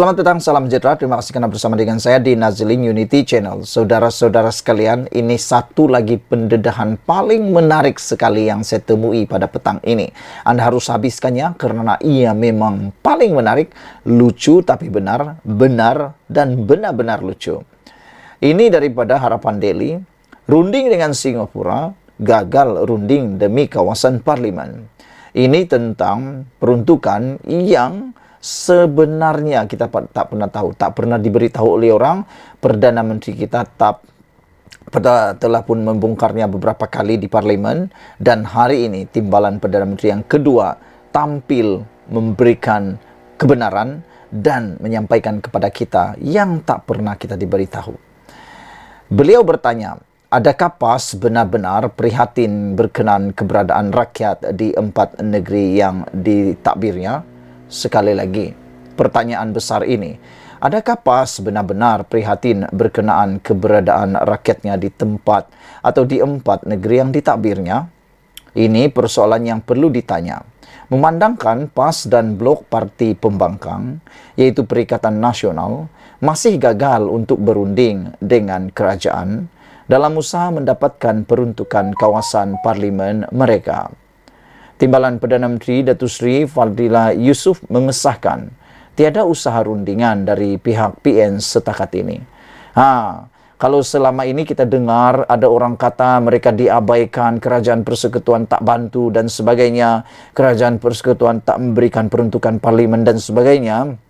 Selamat datang, salam sejahtera. Terima kasih karena bersama dengan saya di Nazilin Unity Channel. Saudara-saudara sekalian, ini satu lagi pendedahan paling menarik sekali yang saya temui pada petang ini. Anda harus habiskannya karena ia memang paling menarik, lucu tapi benar, dan benar-benar lucu. Ini daripada Harapan Daily, runding dengan Singapura, gagal runding demi kawasan parlimen. Ini tentang peruntukan yang sebenarnya kita tak pernah tahu, tak pernah diberitahu oleh orang. Perdana Menteri kita telah pun membongkarnya beberapa kali di parlimen, dan hari ini timbalan Perdana Menteri yang kedua tampil memberikan kebenaran dan menyampaikan kepada kita yang tak pernah kita diberitahu. Beliau bertanya, adakah PAS benar-benar prihatin berkenaan keberadaan rakyat di 4 negeri yang ditakbirnya? Sekali lagi, pertanyaan besar ini, adakah PAS benar-benar prihatin berkenaan keberadaan rakyatnya di tempat atau di 4 negeri yang ditakbirnya? Ini persoalan yang perlu ditanya. Memandangkan PAS dan blok parti pembangkang, yaitu Perikatan Nasional, masih gagal untuk berunding dengan kerajaan dalam usaha mendapatkan peruntukan kawasan parlimen mereka. Timbalan Perdana Menteri Datuk Seri Fadillah Yusof mengesahkan tiada usaha rundingan dari pihak PN setakat ini. Kalau selama ini kita dengar ada orang kata mereka diabaikan, kerajaan persekutuan tak bantu dan sebagainya, kerajaan persekutuan tak memberikan peruntukan parlimen dan sebagainya,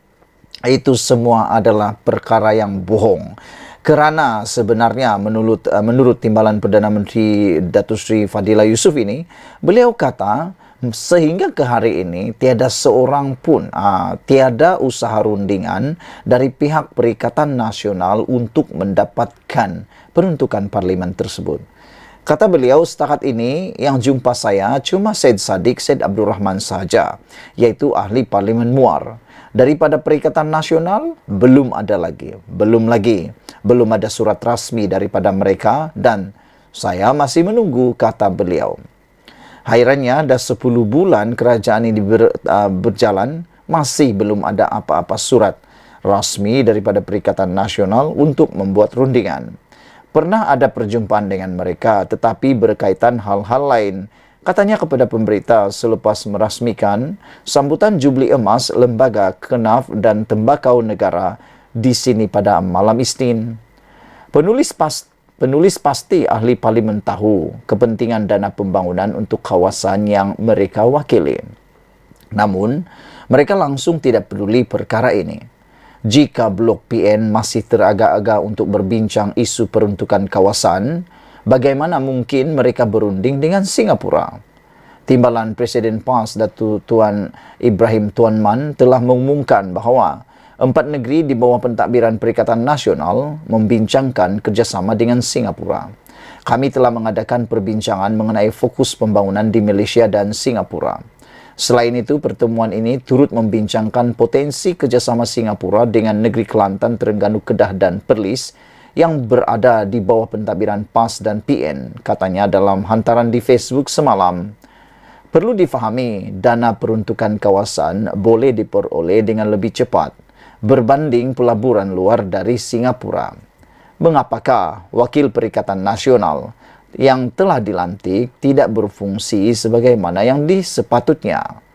itu semua adalah perkara yang bohong. Kerana sebenarnya menurut timbalan Perdana Menteri Datuk Seri Fadillah Yusof ini, beliau kata sehingga ke hari ini tiada seorang pun, tiada usaha rundingan dari pihak Perikatan Nasional untuk mendapatkan peruntukan parlimen tersebut. Kata beliau, setakat ini yang jumpa saya cuma Syed Saddiq Syed Abdul Rahman saja, yaitu ahli parlimen Muar. Daripada Perikatan Nasional, belum ada surat rasmi daripada mereka, dan saya masih menunggu, kata beliau. Hairannya, dah 10 bulan kerajaan ini berjalan, masih belum ada apa-apa surat rasmi daripada Perikatan Nasional untuk membuat rundingan. Pernah ada perjumpaan dengan mereka, tetapi berkaitan hal-hal lain. Katanya kepada pemberita selepas merasmikan sambutan Jubli Emas Lembaga Kenaf dan Tembakau Negara di sini pada malam Isnin. Penulis pasti ahli parlimen tahu kepentingan dana pembangunan untuk kawasan yang mereka wakili. Namun, mereka langsung tidak peduli perkara ini. Jika blok PN masih teragak-agak untuk berbincang isu peruntukan kawasan, bagaimana mungkin mereka berunding dengan Singapura? Timbalan Presiden PAS Datuk Tuan Ibrahim Tuan Man telah mengumumkan bahawa 4 negeri di bawah pentadbiran Perikatan Nasional membincangkan kerjasama dengan Singapura. Kami telah mengadakan perbincangan mengenai fokus pembangunan di Malaysia dan Singapura. Selain itu, pertemuan ini turut membincangkan potensi kerjasama Singapura dengan negeri Kelantan, Terengganu, Kedah dan Perlis yang berada di bawah pentadbiran PAS dan PN, katanya dalam hantaran di Facebook semalam. Perlu difahami, dana peruntukan kawasan boleh diperoleh dengan lebih cepat berbanding pelaburan luar dari Singapura. Mengapakah Wakil Perikatan Nasional yang telah dilantik tidak berfungsi sebagaimana yang disepatutnya?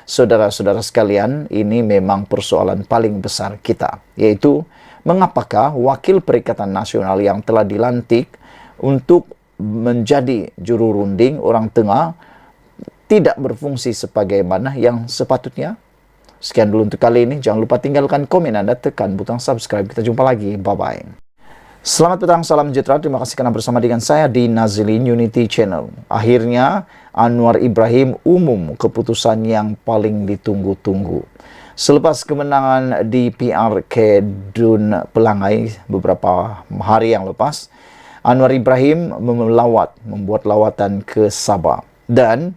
Saudara-saudara sekalian, ini memang persoalan paling besar kita, yaitu mengapakah Wakil Perikatan Nasional yang telah dilantik untuk menjadi juru runding orang tengah tidak berfungsi sebagaimana yang sepatutnya? Sekian dulu untuk kali ini. Jangan lupa tinggalkan komen Anda, tekan butang subscribe. Kita jumpa lagi. Bye-bye. Selamat petang, salam sejahtera. Terima kasih karena bersama dengan saya di Nazilin Unity Channel. Akhirnya, Anwar Ibrahim umum keputusan yang paling ditunggu-tunggu. Selepas kemenangan di PRK Dun Pelangai beberapa hari yang lepas, Anwar Ibrahim membuat lawatan ke Sabah. Dan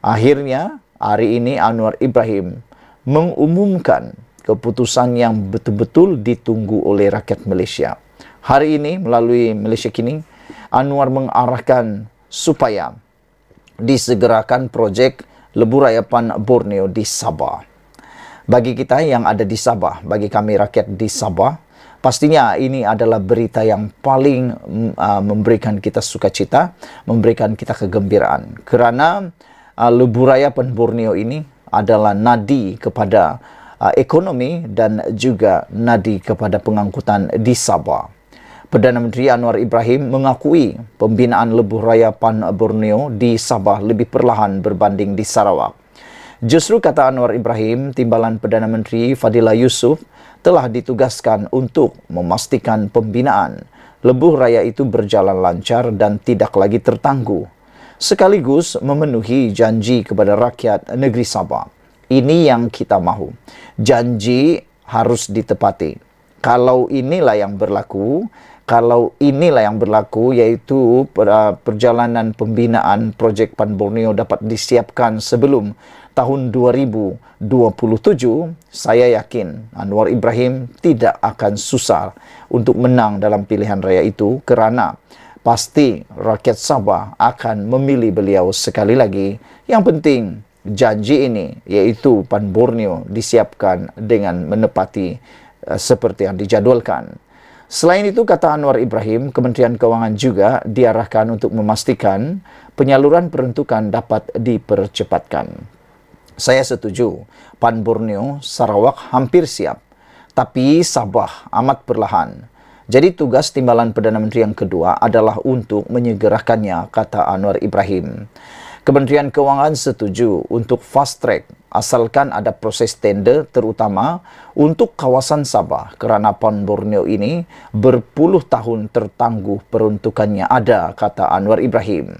akhirnya, hari ini Anwar Ibrahim mengumumkan keputusan yang betul-betul ditunggu oleh rakyat Malaysia. Hari ini melalui Malaysia Kini, Anwar mengarahkan supaya disegerakan projek Lebuh Rayapan Borneo di Sabah. Bagi kita yang ada di Sabah, bagi kami rakyat di Sabah, pastinya ini adalah berita yang paling memberikan kita sukacita, memberikan kita kegembiraan. Kerana Lebuh Raya Pan Borneo ini adalah nadi kepada ekonomi dan juga nadi kepada pengangkutan di Sabah. Perdana Menteri Anwar Ibrahim mengakui pembinaan Lebuh Raya Pan Borneo di Sabah lebih perlahan berbanding di Sarawak. Justru kata Anwar Ibrahim, Timbalan Perdana Menteri Fadillah Yusof telah ditugaskan untuk memastikan pembinaan Lebuh Raya itu berjalan lancar dan tidak lagi tertangguh, sekaligus memenuhi janji kepada rakyat negeri Sabah. Ini yang kita mahu. Janji harus ditepati. Kalau inilah yang berlaku, yaitu perjalanan pembinaan projek Pan Borneo dapat disiapkan sebelum tahun 2027, saya yakin Anwar Ibrahim tidak akan susah untuk menang dalam pilihan raya itu, kerana pasti rakyat Sabah akan memilih beliau sekali lagi. Yang penting janji ini, yaitu Pan Borneo, disiapkan dengan menepati seperti yang dijadualkan. Selain itu, kata Anwar Ibrahim, Kementerian Keuangan juga diarahkan untuk memastikan penyaluran peruntukan dapat dipercepatkan. Saya setuju, Pan Borneo, Sarawak hampir siap, tapi Sabah amat perlahan. Jadi tugas Timbalan Perdana Menteri yang kedua adalah untuk menyegerakannya, kata Anwar Ibrahim. Kementerian Keuangan setuju untuk fast track asalkan ada proses tender terutama untuk kawasan Sabah, kerana Pan Borneo ini berpuluh tahun tertangguh peruntukannya ada, kata Anwar Ibrahim.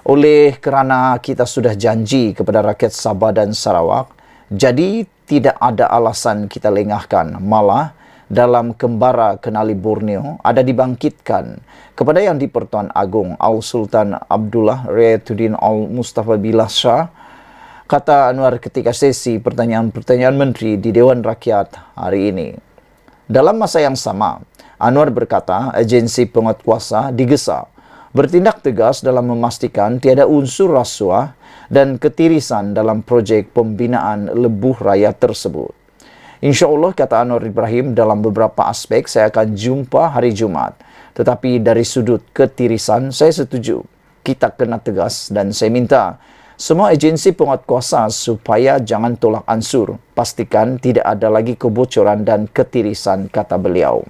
Oleh kerana kita sudah janji kepada rakyat Sabah dan Sarawak, jadi tidak ada alasan kita lengahkan. Malah dalam Kembara Kenali Borneo ada dibangkitkan kepada Yang di-Pertuan Agong Al Sultan Abdullah Riyatuddin Al Mustafa Billah Shah, kata Anwar ketika sesi pertanyaan-pertanyaan menteri di Dewan Rakyat hari ini. Dalam masa yang sama, Anwar berkata agensi penguatkuasa digesa bertindak tegas dalam memastikan tiada unsur rasuah dan ketirisan dalam projek pembinaan Lebuh Raya tersebut. InsyaAllah, kata Anwar Ibrahim, dalam beberapa aspek saya akan jumpa hari Jumaat. Tetapi dari sudut ketirisan, saya setuju. Kita kena tegas dan saya minta semua agensi penguatkuasa supaya jangan tolak ansur. Pastikan tidak ada lagi kebocoran dan ketirisan, kata beliau.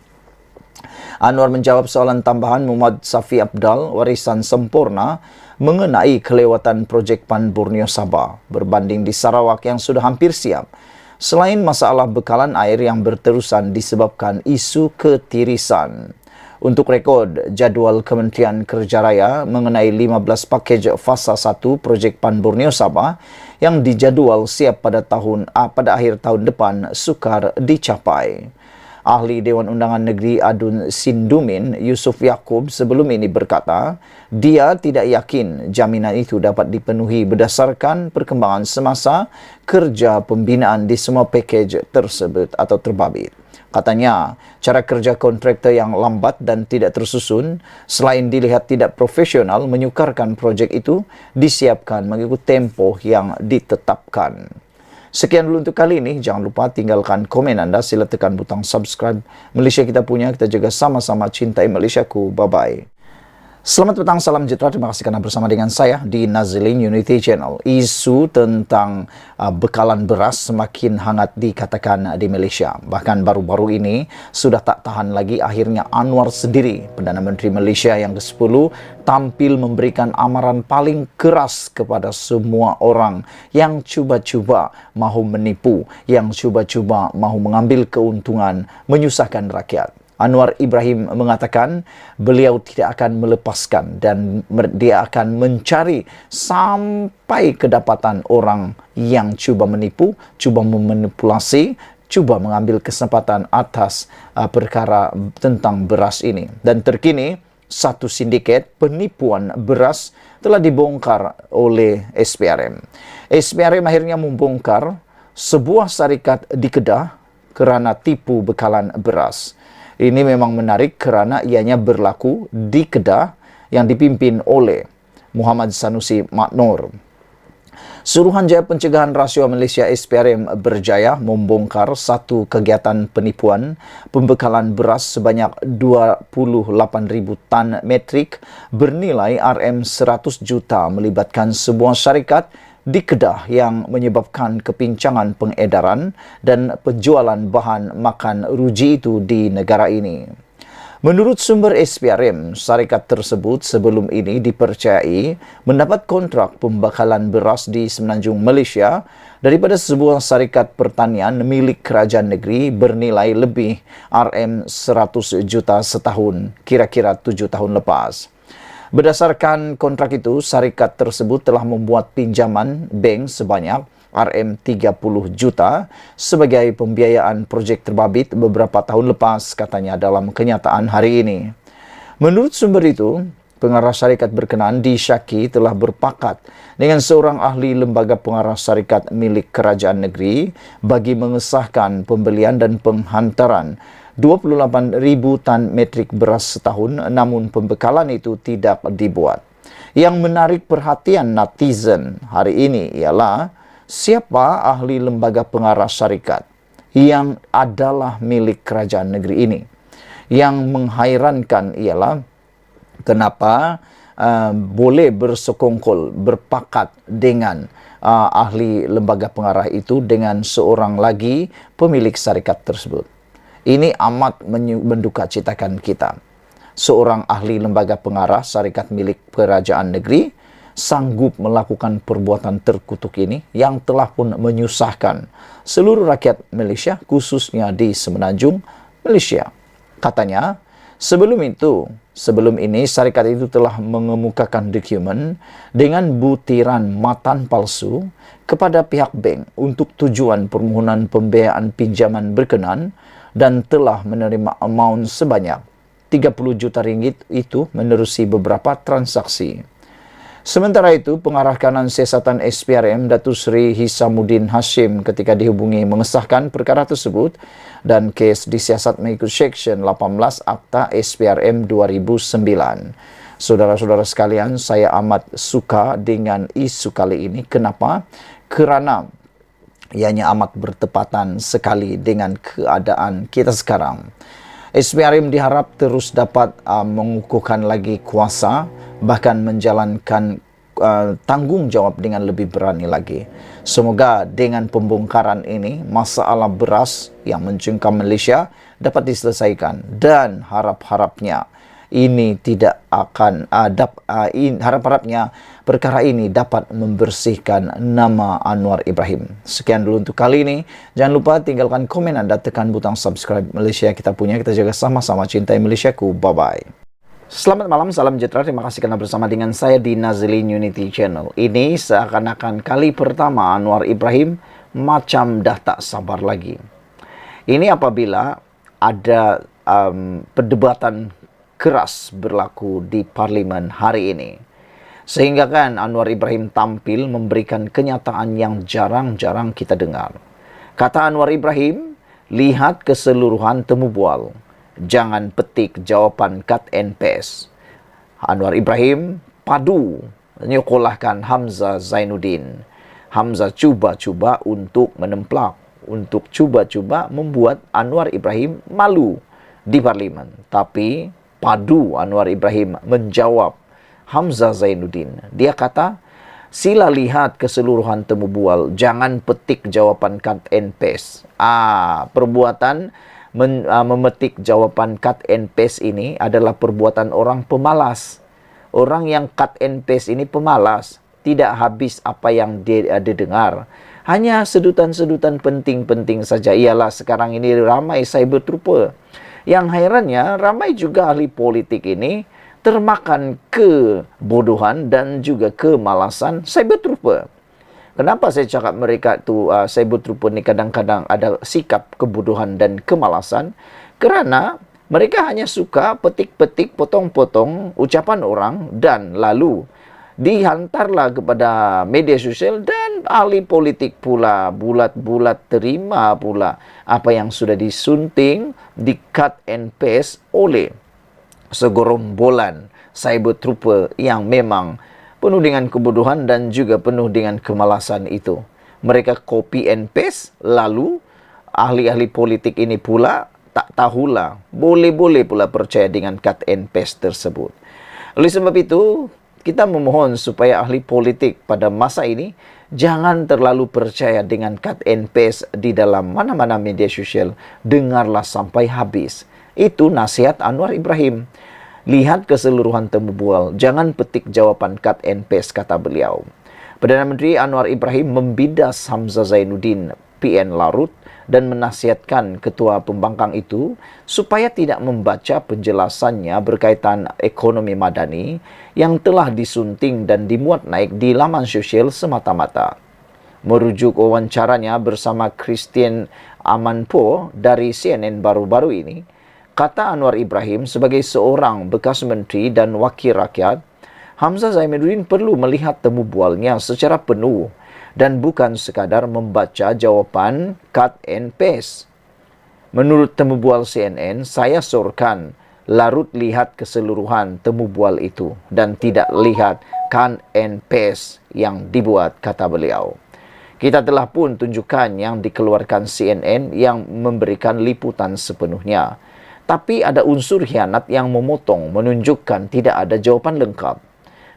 Anwar menjawab soalan tambahan Muhammad Safi Abdal, warisan sempurna, mengenai kelewatan projek Pan Borneo Sabah berbanding di Sarawak yang sudah hampir siap. Selain masalah bekalan air yang berterusan disebabkan isu ketirisan. Untuk rekod, jadual Kementerian Kerja Raya mengenai 15 pakej fasa 1 projek Pan Borneo Sabah yang dijadual siap pada akhir tahun depan sukar dicapai. Ahli Dewan Undangan Negeri Adun Sindumin, Yusuf Yaakob, sebelum ini berkata, dia tidak yakin jaminan itu dapat dipenuhi berdasarkan perkembangan semasa kerja pembinaan di semua pakej tersebut atau terbabit. Katanya, cara kerja kontraktor yang lambat dan tidak tersusun, selain dilihat tidak profesional, menyukarkan projek itu disiapkan mengikut tempoh yang ditetapkan. Sekian dulu untuk kali ini. Jangan lupa tinggalkan komen anda. Sila tekan butang subscribe. Malaysia kita punya. Kita juga sama-sama cintai Malaysiaku. Bye-bye. Selamat petang, salam sejahtera. Terima kasih kerana bersama dengan saya di Nazilin Unity Channel. Isu tentang bekalan beras semakin hangat dikatakan di Malaysia. Bahkan baru-baru ini sudah tak tahan lagi, akhirnya Anwar sendiri, Perdana Menteri Malaysia yang ke-10, tampil memberikan amaran paling keras kepada semua orang yang cuba-cuba mahu menipu, yang cuba-cuba mahu mengambil keuntungan, menyusahkan rakyat. Anwar Ibrahim mengatakan beliau tidak akan melepaskan dan dia akan mencari sampai kedapatan orang yang cuba menipu, cuba memanipulasi, cuba mengambil kesempatan atas perkara tentang beras ini. Dan terkini, satu sindiket penipuan beras telah dibongkar oleh SPRM. SPRM akhirnya membongkar sebuah syarikat di Kedah kerana tipu bekalan beras. Ini memang menarik kerana ianya berlaku di Kedah yang dipimpin oleh Muhammad Sanusi Maknur. Suruhanjaya Pencegahan Rasuah Malaysia SPRM berjaya membongkar satu kegiatan penipuan pembekalan beras sebanyak 28,000 tan metrik bernilai RM100 juta melibatkan sebuah syarikat di Kedah yang menyebabkan kepincangan pengedaran dan penjualan bahan makan ruji itu di negara ini. Menurut sumber SPRM, syarikat tersebut sebelum ini dipercayai mendapat kontrak pembekalan beras di Semenanjung Malaysia daripada sebuah syarikat pertanian milik kerajaan negeri bernilai lebih RM100 juta setahun, kira-kira 7 tahun lepas. Berdasarkan kontrak itu, syarikat tersebut telah membuat pinjaman bank sebanyak RM30 juta sebagai pembiayaan projek terbabit beberapa tahun lepas, katanya dalam kenyataan hari ini. Menurut sumber itu, pengarah syarikat berkenaan disyaki telah berpakat dengan seorang ahli lembaga pengarah syarikat milik kerajaan negeri bagi mengesahkan pembelian dan penghantaran 28,000 tan metrik beras setahun, namun pembekalan itu tidak dibuat. Yang menarik perhatian netizen hari ini ialah siapa ahli lembaga pengarah syarikat yang adalah milik kerajaan negeri ini. Yang menghairankan ialah kenapa boleh bersekongkol, berpakat dengan ahli lembaga pengarah itu dengan seorang lagi pemilik syarikat tersebut. Ini amat mendukacitakan kita. Seorang ahli lembaga pengarah syarikat milik kerajaan negeri sanggup melakukan perbuatan terkutuk ini yang telah pun menyusahkan seluruh rakyat Malaysia, khususnya di Semenanjung Malaysia. Katanya, sebelum ini syarikat itu telah mengemukakan dokumen dengan butiran matan palsu kepada pihak bank untuk tujuan permohonan pembiayaan pinjaman berkenan dan telah menerima amount sebanyak 30 juta ringgit itu menerusi beberapa transaksi. Sementara itu, pengarah kanan siasatan SPRM Datuk Seri Hisamuddin Hashim ketika dihubungi mengesahkan perkara tersebut dan kes disiasat mengikut Seksyen 18 Akta SPRM 2009. Saudara-saudara sekalian, saya amat suka dengan isu kali ini. Kenapa? Kerana ianya amat bertepatan sekali dengan keadaan kita sekarang. SPRM diharap terus dapat mengukuhkan lagi kuasa, bahkan menjalankan tanggungjawab dengan lebih berani lagi. Semoga dengan pembongkaran ini, masalah beras yang mencengkam Malaysia dapat diselesaikan dan harap-harapnya ini tidak akan harap-harapnya perkara ini dapat membersihkan nama Anwar Ibrahim. Sekian dulu untuk kali ini. Jangan lupa tinggalkan komen Anda, tekan butang subscribe. Malaysia kita punya, kita jaga sama-sama, cintai Malaysiaku. Bye-bye. Selamat malam, salam sejahtera. Terima kasih karena bersama dengan saya di Nazilin Unity Channel. Ini seakan-akan kali pertama Anwar Ibrahim macam dah tak sabar lagi. Ini apabila ada perdebatan keras berlaku di parlimen hari ini. Sehingga kan Anwar Ibrahim tampil memberikan kenyataan yang jarang-jarang kita dengar. Kata Anwar Ibrahim, lihat keseluruhan temu bual. Jangan petik jawapan cut and paste. Anwar Ibrahim padu menyekolahkan Hamzah Zainuddin. Hamzah cuba-cuba untuk menemplak, untuk cuba-cuba membuat Anwar Ibrahim malu di parlimen. Tapi padu Anwar Ibrahim menjawab Hamzah Zainuddin. Dia kata, sila lihat keseluruhan temu bual, jangan petik jawapan cut and paste. Perbuatan memetik jawapan cut and paste ini adalah perbuatan orang pemalas. Orang yang cut and paste ini pemalas. Tidak habis apa yang dia dengar. Hanya sedutan-sedutan penting-penting saja. Ialah sekarang ini ramai cyber trooper. Yang herannya, ramai juga ahli politik ini termakan kebodohan dan juga kemalasan cyber trooper. Kenapa saya cakap mereka tu cyber trooper ni kadang-kadang ada sikap kebodohan dan kemalasan? Kerana mereka hanya suka petik-petik, potong-potong ucapan orang dan lalu dihantarlah kepada media sosial dan ahli politik pula bulat-bulat terima pula apa yang sudah disunting, di cut and paste oleh segorombolan cyber trooper yang memang penuh dengan kebodohan dan juga penuh dengan kemalasan itu. Mereka copy and paste, lalu ahli-ahli politik ini pula tak tahulah, boleh-boleh pula percaya dengan cut and paste tersebut. Oleh sebab itu, kita memohon supaya ahli politik pada masa ini jangan terlalu percaya dengan cut and paste di dalam mana-mana media sosial. Dengarlah sampai habis. Itu nasihat Anwar Ibrahim. Lihat keseluruhan temu bual, jangan petik jawaban cut and paste, kata beliau. Perdana Menteri Anwar Ibrahim membidas Hamzah Zainuddin, PN Larut, dan menasihatkan ketua pembangkang itu supaya tidak membaca penjelasannya berkaitan ekonomi madani yang telah disunting dan dimuat naik di laman sosial semata-mata. Merujuk wawancaranya bersama Christian Amanpour dari CNN baru-baru ini, kata Anwar Ibrahim sebagai seorang bekas menteri dan wakil rakyat, Hamzah Zainuddin perlu melihat temu bualnya secara penuh dan bukan sekadar membaca jawapan cut and paste. Menurut temu bual CNN, saya sorkan Larut lihat keseluruhan temu bual itu dan tidak lihat cut and paste yang dibuat, kata beliau. Kita telah pun tunjukkan yang dikeluarkan CNN yang memberikan liputan sepenuhnya. Tapi ada unsur khianat yang memotong, menunjukkan tidak ada jawaban lengkap.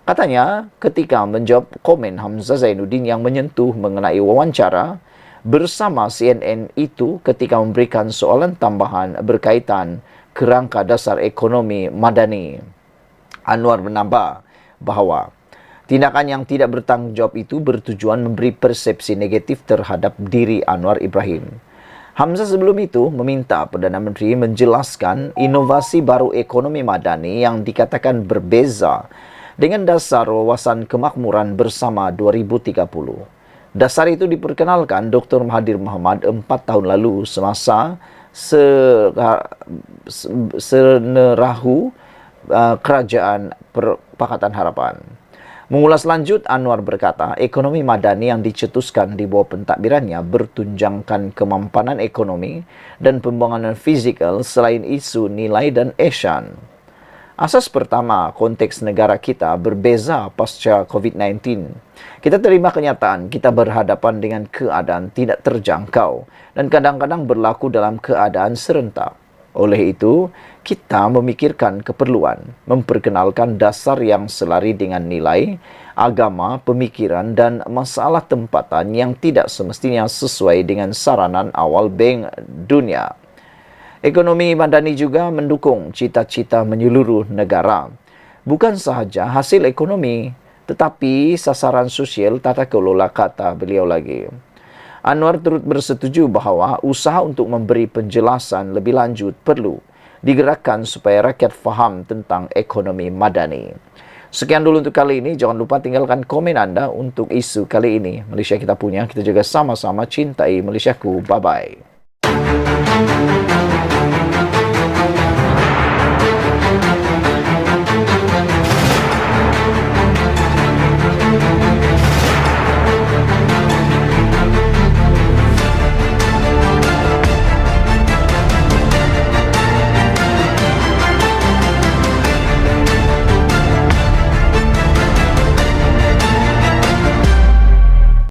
Katanya, ketika menjawab komen Hamzah Zainuddin yang menyentuh mengenai wawancara bersama CNN itu ketika memberikan soalan tambahan berkaitan kerangka dasar ekonomi madani. Anwar menambah bahawa tindakan yang tidak bertanggung jawab itu bertujuan memberi persepsi negatif terhadap diri Anwar Ibrahim. Hamzah sebelum itu meminta Perdana Menteri menjelaskan inovasi baru ekonomi madani yang dikatakan berbeza dengan dasar wawasan kemakmuran bersama 2030. Dasar itu diperkenalkan Dr. Mahathir Mohamad 4 tahun lalu semasa senerahu kerajaan Pakatan Harapan. Mengulas lanjut, Anwar berkata, ekonomi madani yang dicetuskan di bawah pentadbirannya bertunjangkan kemampanan ekonomi dan pembangunan fizikal selain isu nilai dan ihsan. Asas pertama, konteks negara kita berbeza pasca COVID-19. Kita terima kenyataan kita berhadapan dengan keadaan tidak terjangkau dan kadang-kadang berlaku dalam keadaan serentak. Oleh itu, kita memikirkan keperluan memperkenalkan dasar yang selari dengan nilai, agama, pemikiran, dan masalah tempatan yang tidak semestinya sesuai dengan saranan awal Bank Dunia. Ekonomi madani juga mendukung cita-cita menyeluruh negara. Bukan sahaja hasil ekonomi, tetapi sasaran sosial tata kelola, kata beliau lagi. Anwar turut bersetuju bahawa usaha untuk memberi penjelasan lebih lanjut perlu digerakkan supaya rakyat faham tentang ekonomi madani. Sekian dulu untuk kali ini. Jangan lupa tinggalkan komen anda untuk isu kali ini. Malaysia kita punya, kita juga sama-sama cintai Malaysiaku. Bye-bye.